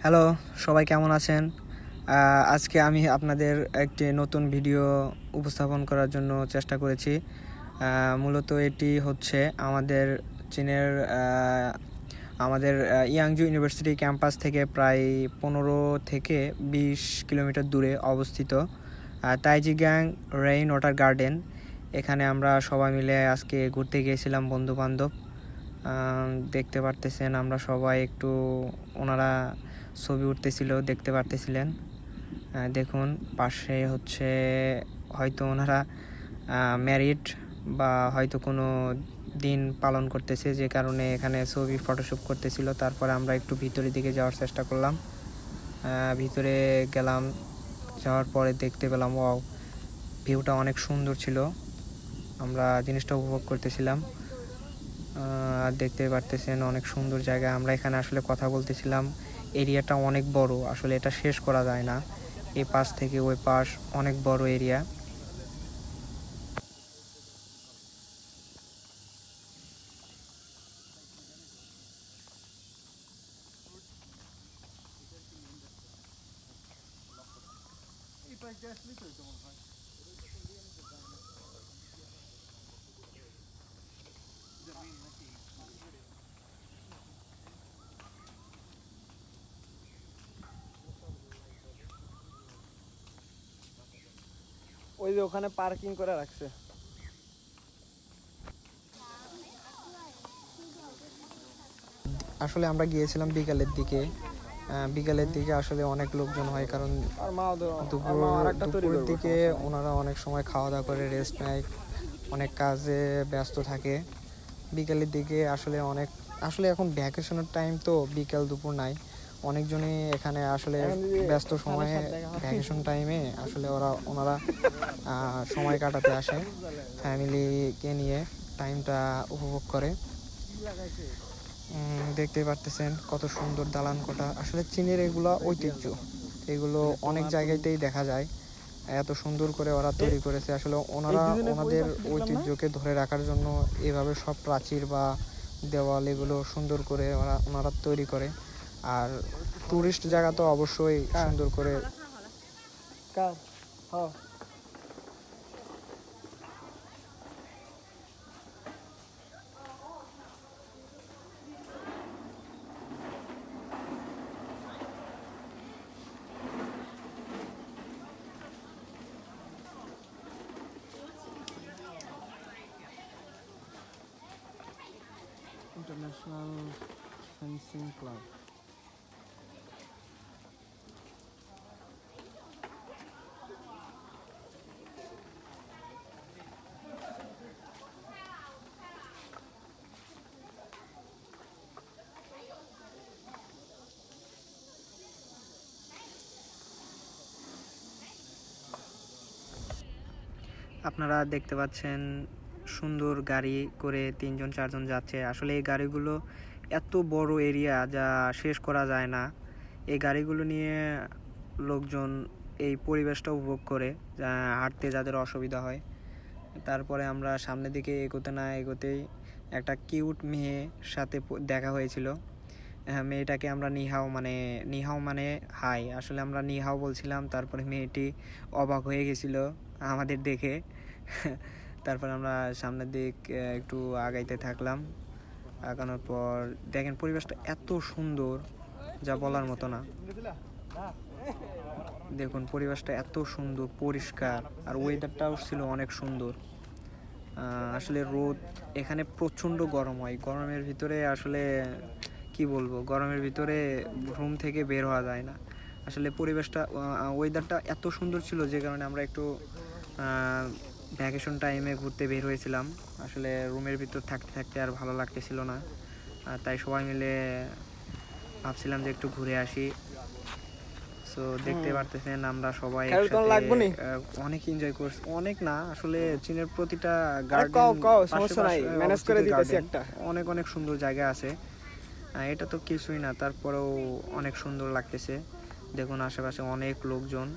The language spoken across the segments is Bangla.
হ্যালো, সবাই কেমন আছেন? আজকে আমি আপনাদের একটি নতুন ভিডিও উপস্থাপন করার জন্য চেষ্টা করেছি। মূলত এটি হচ্ছে চীনের আমাদের ইয়াংজু ইউনিভার্সিটি ক্যাম্পাস থেকে প্রায় 15 থেকে 20 কিলোমিটার দূরে অবস্থিত তাইজিগ্যাং রেইন ওয়াটার গার্ডেন। এখানে আমরা সবাই মিলে আজকে ঘুরতে গিয়েছিলাম, বন্ধুবান্ধব। দেখতে পারতেছেন আমরা সবাই একটু ওনারা ছবি উঠতেছিল, দেখতে পারতেছিলেন। দেখুন পাশে হচ্ছে হয়তো ওনারা ম্যারিড বা হয়তো কোনো দিন পালন করতেছে, যে কারণে এখানে ছবি ফটোশ্যুট করতেছিল। তারপরে আমরা একটু ভিতরের দিকে যাওয়ার চেষ্টা করলাম। ভিতরে গেলাম, যাওয়ার পরে দেখতে পেলাম ওয়াও, ভিউটা অনেক সুন্দর ছিল। আমরা জিনিসটা উপভোগ করতেছিলাম। দেখতে পারতেছেন অনেক সুন্দর জায়গা। আমরা এখানে আসলে কথা বলতেছিলাম, এরিয়াটা অনেক বড়, আসলে এটা শেষ করা যায় না। এই পাশ থেকে ওই পাশ অনেক বড় এরিয়া। ওই যে ওখানে পার্কিং করে রাখছে। আসলে আমরা গিয়েছিলাম বিকালের দিকে আসলে অনেক লোকজন হয়, কারণ দুপুরের দিকে ওনারা অনেক সময় খাওয়া দাওয়া করে রেস্ট নেয়, অনেক কাজে ব্যস্ত থাকে। বিকালের দিকে আসলে এখন ভ্যাকেশনের টাইম, তো বিকাল দুপুর নাই, অনেকজনই এখানে আসলে ব্যস্ত সময়ে ভ্যাকেশন টাইমে আসলে ওনারা সময় কাটাতে আসে, ফ্যামিলিকে নিয়ে টাইমটা উপভোগ করে। দেখতে পারতেছেন কত সুন্দর দালান কোঠা। আসলে চীনের এগুলো ঐতিহ্য, এগুলো অনেক জায়গাতেই দেখা যায়। এত সুন্দর করে ওরা তৈরি করেছে। আসলে ওনাদের ঐতিহ্যকে ধরে রাখার জন্য এভাবে সব প্রাচীর বা দেওয়াল এগুলো সুন্দর করে ওনারা তৈরি করে। আর টুরিস্ট জায়গা তো অবশ্যই সুন্দর করে। International fencing club. আপনারা দেখতে পাচ্ছেন সুন্দর গাড়ি করে 3-4 জন যাচ্ছে। আসলে এই গাড়িগুলো এত বড় এরিয়া, যা শেষ করা যায় না। এই গাড়িগুলো নিয়ে লোকজন এই পরিবেশটা উপভোগ করে, হাঁটতে যাদের অসুবিধা হয়। তারপরে আমরা সামনের দিকে এগোতে না এগোতেই একটা কিউট মেয়ের সাথে দেখা হয়েছিল। মেয়েটাকে আমরা নিহাও মানে হাই, আসলে আমরা নিহাও বলছিলাম। তারপরে মেয়েটি অবাক হয়ে গেছিল আমাদের দেখে। তারপর আমরা সামনের দিক একটু আগাইতে থাকলাম। আগানোর পর দেখেন পরিবেশটা এত সুন্দর, যা বলার মতো না। দেখুন পরিবেশটা এত সুন্দর, পরিষ্কার, আর ওয়েদারটাও ছিল অনেক সুন্দর। আসলে রোদ এখানে প্রচণ্ড গরম হয়, গরমের ভিতরে আসলে কি বলবো, গরমের ভিতরে রুম থেকে বের হওয়া যায় না। আসলে পরিবেশটা, ওয়েদারটা এত সুন্দর ছিল, যে কারণে আমরা একটু ভ্যাকেশন টাইমে ঘুরতে বের হয়েছিলাম। আসলে রুমের ভিতর থাকতে থাকতে আর ভালো লাগতেছিল না, তাই সবাই মিলে ভাবছিলাম যে একটু ঘুরে আসি। সো দেখতে পারতেছেন আমরা সবাই অনেক এনজয় করছি। অনেক না, আসলে চীনের প্রতিটা অনেক অনেক সুন্দর জায়গা আছে। এটা তো কিছুই না, তারপরেও অনেক সুন্দর লাগতেছে। দেখুন আশেপাশে অনেক লোকজন,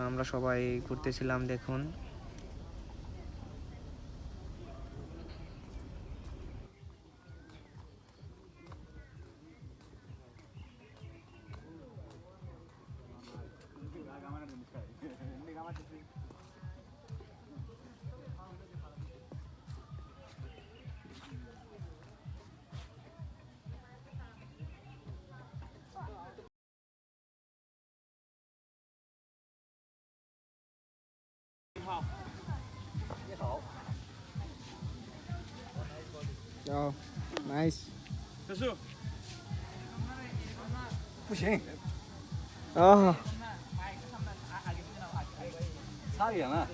আমরা সবাই ঘুরতেছিলাম। দেখুন 哦，nice。结束。不行，啊，差远了。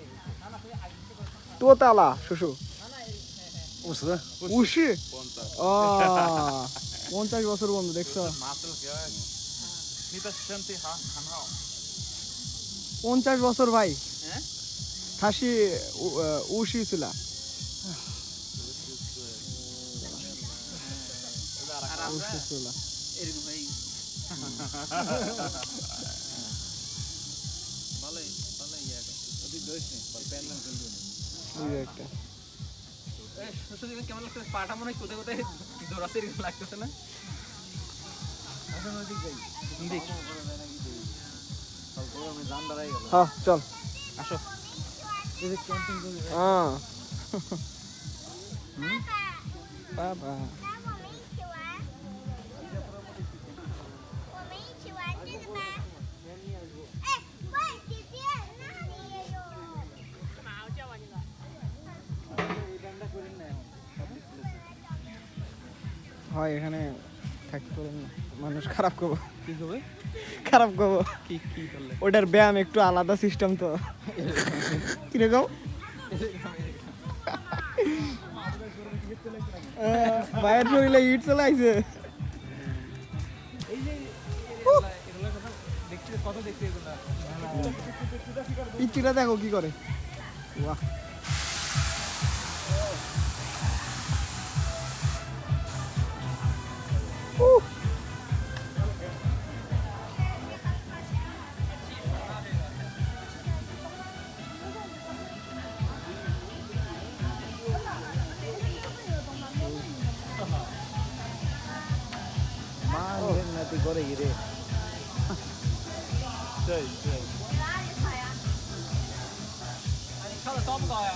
多大了，叔叔50。 ？50。啊，50 বছর বন্ধু দেখছো?你的身体很好。 50 বছর ভাই। খাসি 50 ছিল। কেমন লাগছে পাটা মনে হয় কোথায় কোথায় দৌড়াচ্ছে এরকম লাগতেছে না? হ্যাঁ চল আসো। ক্যাম্পিং করবে। হ্যাঁ বাবা 我们一起玩这个吧。哎，喂，姐姐，那里也有。干嘛？我叫玩这个。 হয় এখানে থাকতে পারেন না, মানুষ খারাপ করবো। কি করবে? খারাপ করবো। কি কি করলে? ওটার ব্যায়াম একটু আলাদা সিস্টেম তো। কিরকম? বাইরের শরীরে ইট চলে আইছে। এই যে এগুলো কথা দেখতে কত দেখতে এগুলো। পিচ্চিটা দেখো কি করে। বাহ তুই করে গিয়ে 对对。你跳的高不高呀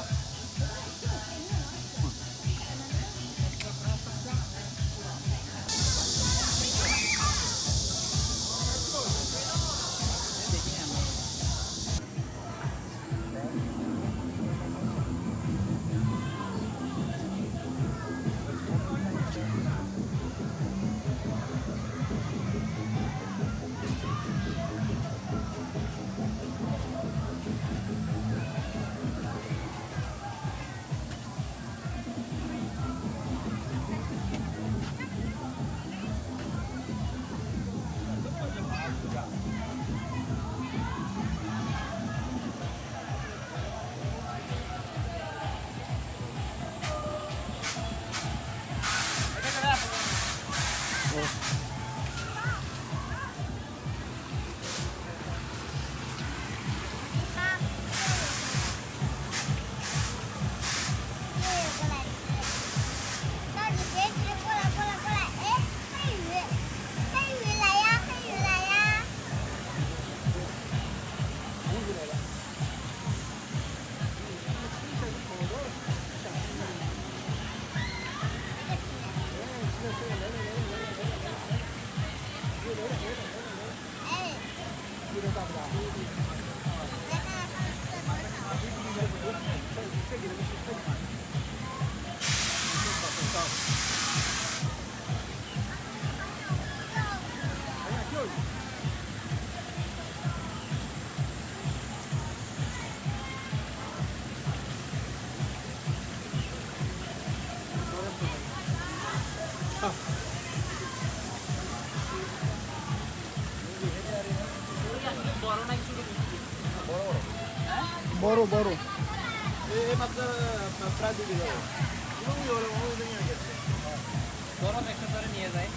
？বড় বড় বরফ একটা ধরে নিয়ে যায়।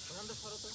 ওখান থেকে সরো তো